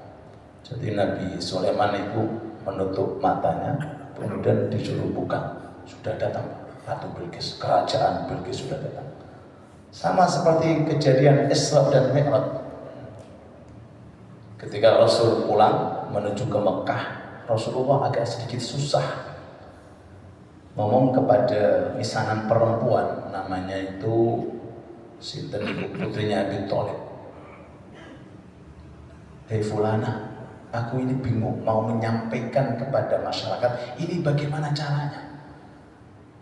Jadi Nabi Sulaiman itu menutup matanya, kemudian disuruh buka. Sudah datang Ratu Bilqis, kerajaan Bilqis sudah datang. Sama seperti kejadian Isra dan Mi'raj. Ketika Rasul pulang menuju ke Mekah, Rasulullah agak sedikit susah ngomong kepada misanan perempuan, namanya itu sinten putrinya Abi Thalib. Hei fulana, aku ini bingung mau menyampaikan kepada masyarakat ini bagaimana caranya.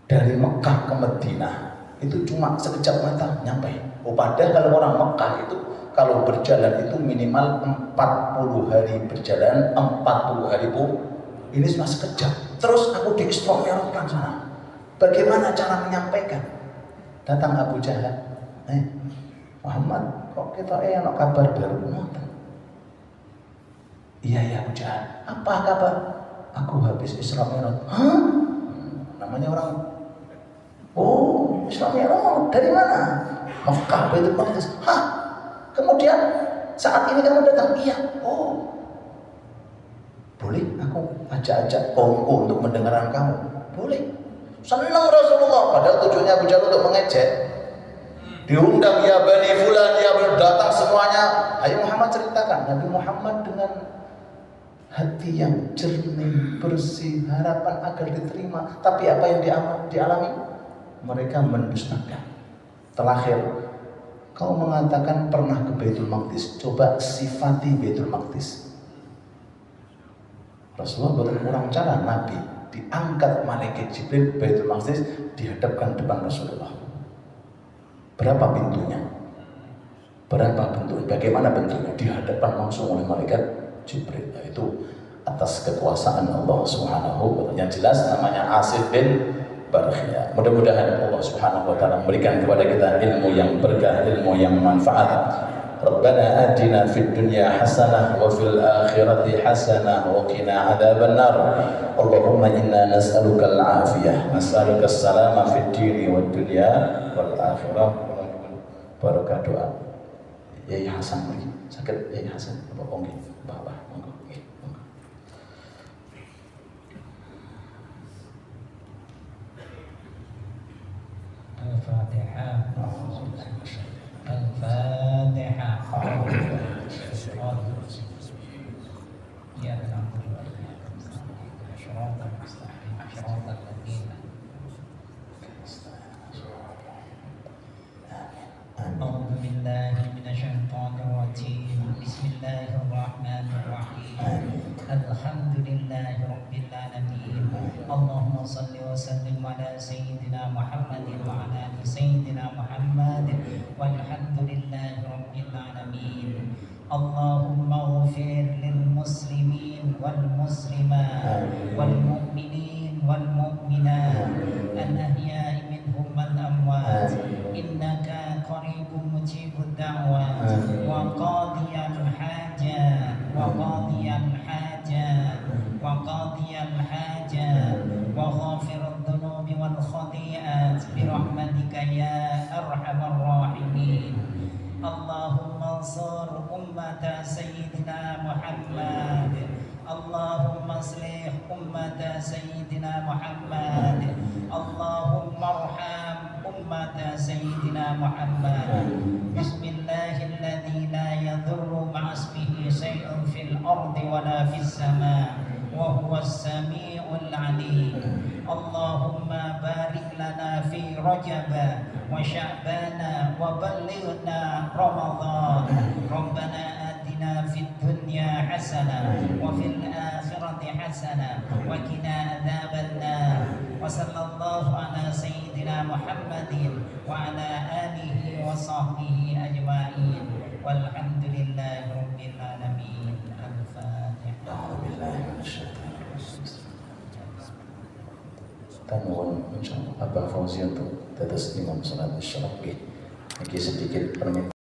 Dari Mekah ke Madinah itu cuma sekejap mata nyampe. Oh, padahal kalau orang Mekah itu kalau berjalan itu minimal 40 hari berjalan, 40 hari bu. Ini cuma sekejap. Terus aku di Isra Mi'raj sana. Bagaimana cara menyampaikan? Datang Abu Jahal. Muhammad, kok kita anak kabar baru nonton? Iya ya Abu Jahal. Apa kabar? Aku habis Isra Mi'raj. Hah? Namanya orang. Oh, Isra Mi'raj dari mana? Mekah, Baitul Maqdis. Hah? Kemudian saat ini kamu datang? Iya. Oh, boleh aku ajak-ajak kaumku untuk mendengarkan kamu? Boleh. Senang Rasulullah. Padahal tujuannya Abu Jahal untuk mengejek. Diundang ya Bani Fulan, ya datang semuanya. Ayo Muhammad ceritakan. Nabi Muhammad dengan hati yang jernih, bersih, harapan agar diterima. Tapi apa yang dialami? Mereka mendustakan. Terakhir, kau mengatakan pernah ke Baitul Maqdis. Coba sifati Baitul Maqdis. Rasulullah bukan kurang cara. Nabi diangkat malaikat Jibril, Baitul Maqdis dihadapkan depan Rasulullah. Berapa pintunya? Berapa bentuknya? Bagaimana bentuknya? Dihadapkan langsung oleh malaikat Jibril. Yaitu atas kekuasaan Allah Subhanahu wa ta'ala. Yang jelas namanya Asif bin Barkhiyah. Mudah-mudahan Allah Subhanahu wa ta'ala memberikan kepada kita ilmu yang berkah, ilmu yang manfaat. Rabbana atina fid dunya hasanah wa fil akhirati hasanah wa qina adzabannar. Allahumma inna nas'aluka al-afiyah, nas'aluka as-salama fid dini wad dunya wal akhirah. Barokah doa. Yai Hasan beri. Sakit Yai Hasan apa ongi? Bapak monggo. Al-Fatihah. Al-Fatihah. Ya أعوذ بالله من الشيطان الرجيم بسم الله الرحمن الرحيم الحمد لله رب العالمين اللهم صل وسلم على سيدنا محمد وعلى آل سيدنا محمد والحمد لله رب العالمين اللهم اغفر للمسلمين والمسلمات والمؤمنين والمؤمنات الأحياء منهم والأموات إنك قريب مجيب الدعوات وقاضي الحاجات وقاضي الحاجات وقاضي الحاجات وغافر الذنوب والخطيئات برحمتك يا أرحم الراحمين اللهم انصر أمة سيدنا محمد اللهم اصلح أمة سيدنا محمد اللهم ارحم أمة سيدنا محمد بسم الله الذي لا يضر مع اسمه شيء في الأرض ولا في السماء وهو السميع العليم اللهم بارك لنا في رجب وشعبان وبلغنا رمضان ربنا آتنا في الدنيا حسنة وفي الآخرة حسنة وقنا عذاب النار وصلى الله على سيدنا محمد وعلى آله وصحبه أجمعين والحمد لله رب العالمين. الفاتحة. Tamuan insyaallah Abah Fauzi untuk tetes imam salat isyraq. Sedikit permintaan